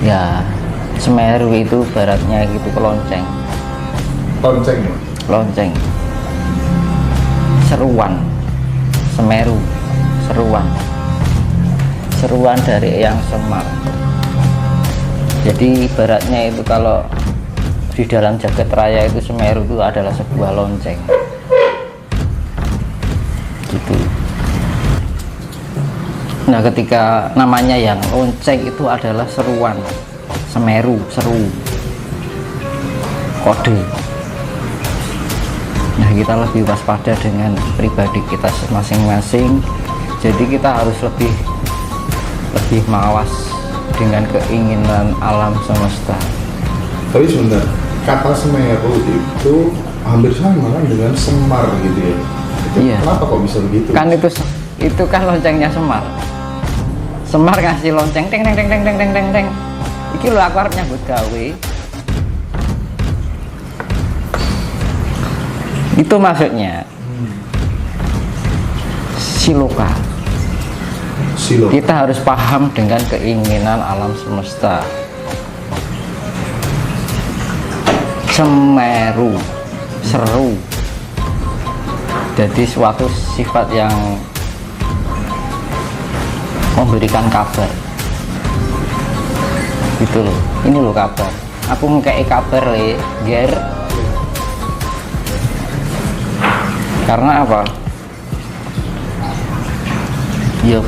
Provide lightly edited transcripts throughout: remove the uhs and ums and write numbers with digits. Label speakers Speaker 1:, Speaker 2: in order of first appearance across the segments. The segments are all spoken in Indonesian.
Speaker 1: Ya, Semeru itu baratnya gitu kelonceng.
Speaker 2: Lonceng ya?
Speaker 1: Lonceng. Seruan. Semeru. Seruan. Seruan dari Eyang Semar. Jadi baratnya itu kalau di dalam jagat raya itu Semeru itu adalah sebuah lonceng. Gitu. Nah, ketika namanya yang lonceng itu adalah seruan. Semeru, seru, kode. Nah, kita lebih waspada dengan pribadi kita masing-masing. Jadi kita harus lebih mawas dengan keinginan alam semesta.
Speaker 2: Tapi sebentar, kata Semeru itu hampir sama kan dengan Semar gitu ya?
Speaker 1: Iya.
Speaker 2: Kenapa kok bisa begitu?
Speaker 1: Kan itu kan loncengnya Semar. Semar ngasih lonceng teng teng teng teng teng teng teng teng. Iki lho aku arep nyambut gawe. Itu maksudnya. Siloka. Kita harus paham dengan keinginan alam semesta. Semeru, seru. Jadi suatu sifat yang memberikan kabar gitu loh. Ini loh kabar, aku ngekei kabar le ger. Karena apa ya,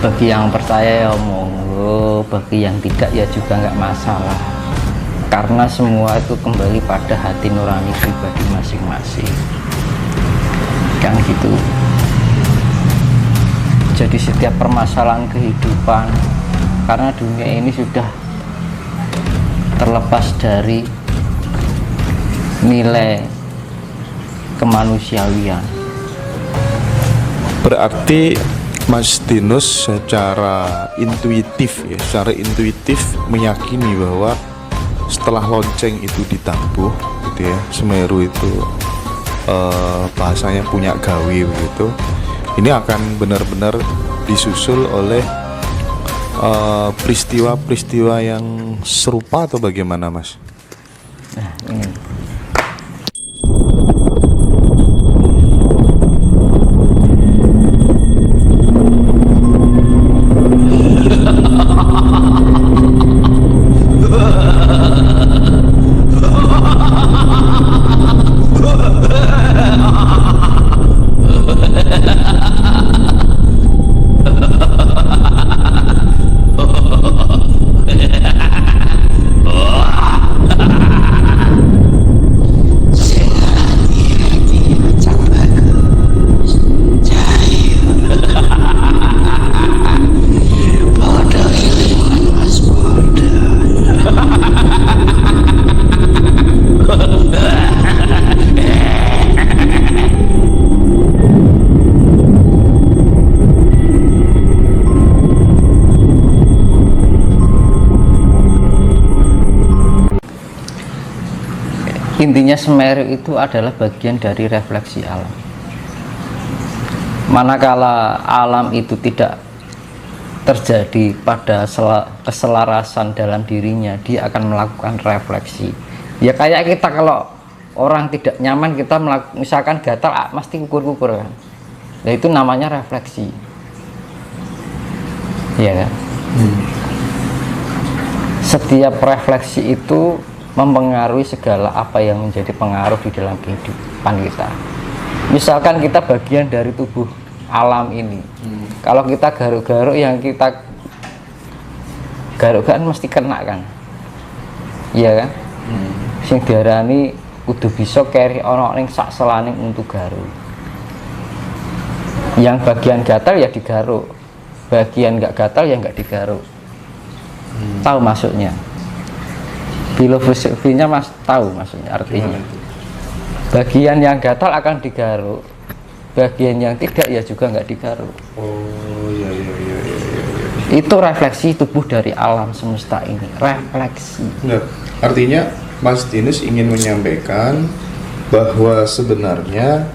Speaker 1: bagi yang percaya ya monggo, bagi yang tidak ya juga nggak masalah, karena semua itu kembali pada hati nurani pribadi masing-masing kan gitu. Jadi setiap permasalahan kehidupan, karena dunia ini sudah terlepas dari nilai kemanusiaan.
Speaker 2: Berarti Mas Dinus secara intuitif meyakini bahwa setelah lonceng itu ditabuh gitu ya, Semeru itu bahasanya punya gawe begitu, ini akan benar-benar disusul oleh peristiwa-peristiwa yang serupa atau bagaimana, Mas?
Speaker 1: Nah, ini. Intinya Semeru itu adalah bagian dari refleksi alam. Manakala alam itu tidak terjadi pada keselarasan dalam dirinya, dia akan melakukan refleksi. Ya kayak kita kalau orang tidak nyaman, kita misalkan gatal, pasti kukur-kukur kan. Nah, itu namanya refleksi. Iya kan? Setiap refleksi itu mempengaruhi segala apa yang menjadi pengaruh di dalam kehidupan kita. Misalkan kita bagian dari tubuh alam ini, kalau kita garuk-garuk, yang kita garuk kan mesti kena kan, iya kan? Sing diarani kudu bisa keri ana ning sak selaning untuk garuk. Yang bagian gatal ya digaruk, bagian nggak gatal ya nggak digaruk. Tahu maksudnya? Filosofinya Mas tahu maksudnya, artinya bagian yang gatal akan digaruk, bagian yang tidak ya juga nggak digaruk.
Speaker 2: Oh iya.
Speaker 1: Itu refleksi tubuh dari alam semesta ini, refleksi.
Speaker 2: Enggak, artinya Mas Dinus ingin menyampaikan bahwa sebenarnya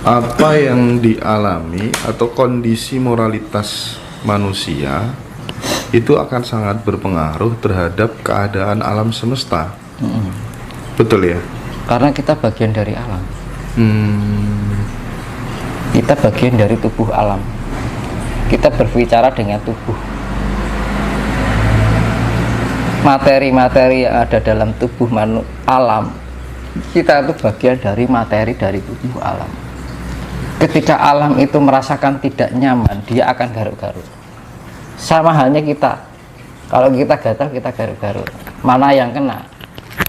Speaker 2: apa yang dialami atau kondisi moralitas manusia itu akan sangat berpengaruh terhadap keadaan alam semesta. Betul ya?
Speaker 1: Karena kita bagian dari alam. Kita bagian dari tubuh alam. Kita berbicara dengan tubuh. Materi-materi yang ada dalam tubuh alam, kita itu bagian dari materi dari tubuh alam. Ketika alam itu merasakan tidak nyaman, dia akan garuk-garuk. Sama halnya kita. Kalau kita gatal, kita garuk-garuk. Mana yang kena?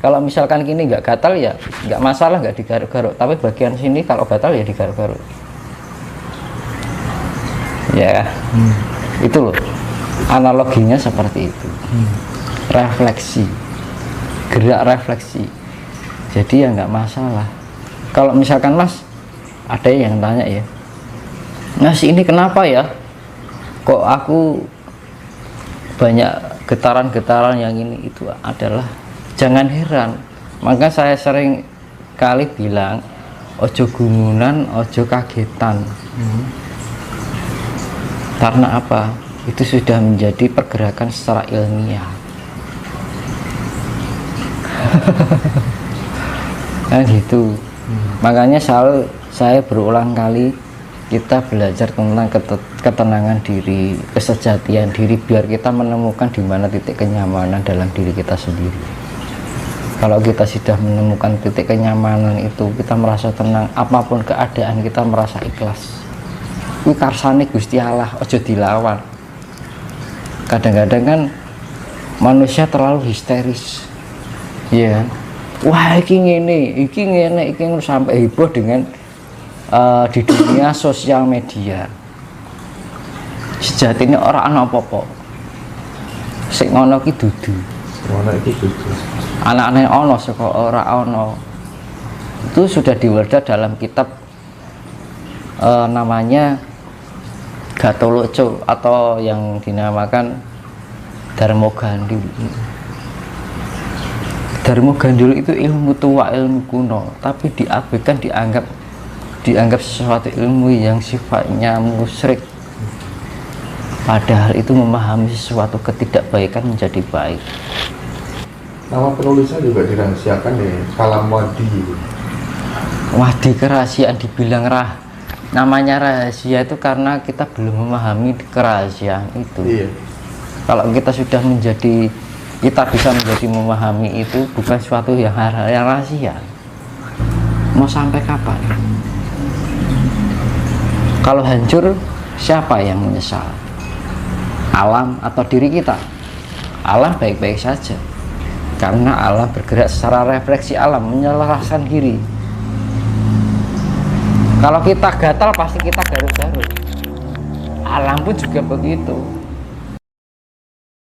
Speaker 1: Kalau misalkan gini nggak gatal ya nggak masalah, nggak digaruk-garuk. Tapi bagian sini kalau gatal ya digaruk-garuk. Ya, itu loh. Analoginya seperti itu. Refleksi, gerak refleksi. Jadi ya nggak masalah. Kalau misalkan Mas, ada yang tanya ya, Mas ini kenapa ya? Kok aku banyak getaran-getaran yang ini itu adalah, jangan heran. Maka saya sering kali bilang, ojo gumunan, ojo kagetan. Karena apa? Itu sudah menjadi pergerakan secara ilmiah. Nah gitu. Makanya saya berulang kali kita belajar tentang ketenangan diri, kesejatian diri, biar kita menemukan di mana titik kenyamanan dalam diri kita sendiri. Kalau kita sudah menemukan titik kenyamanan itu, kita merasa tenang, apapun keadaan kita merasa ikhlas. Kuwi karsane Gusti Allah, ojo dilawan. Kadang-kadang kan manusia terlalu histeris. Iya kan? Wah, iki ngene, iki sampai heboh dengan di dunia sosial media. Sejatinya orang ana apa-apa. Sing ngono ki dudu. Anak-anak ono saka ora ono. Itu sudah diwerda dalam kitab namanya Gatoloco atau yang dinamakan Darmo Gandul. Darmo Gandul itu ilmu tua, ilmu kuno, tapi diabaikan, dianggap sesuatu ilmu yang sifatnya musyrik. Padahal itu memahami sesuatu ketidakbaikan menjadi baik.
Speaker 2: Nama penulisnya juga dirahasiakan ya, Kalam Wadi.
Speaker 1: Wadi, kerahasiaan dibilang namanya rahasia itu karena kita belum memahami kerahasiaan itu.
Speaker 2: Iya.
Speaker 1: Kalau kita sudah kita bisa menjadi memahami itu, bukan suatu yang rahasia. Mau sampai kapan? Kalau hancur, siapa yang menyesal? Alam atau diri kita? Alam baik-baik saja, karena alam bergerak secara refleksi alam, menyelesaikan diri. Kalau kita gatal, pasti kita garuk-garuk. Alam pun juga begitu.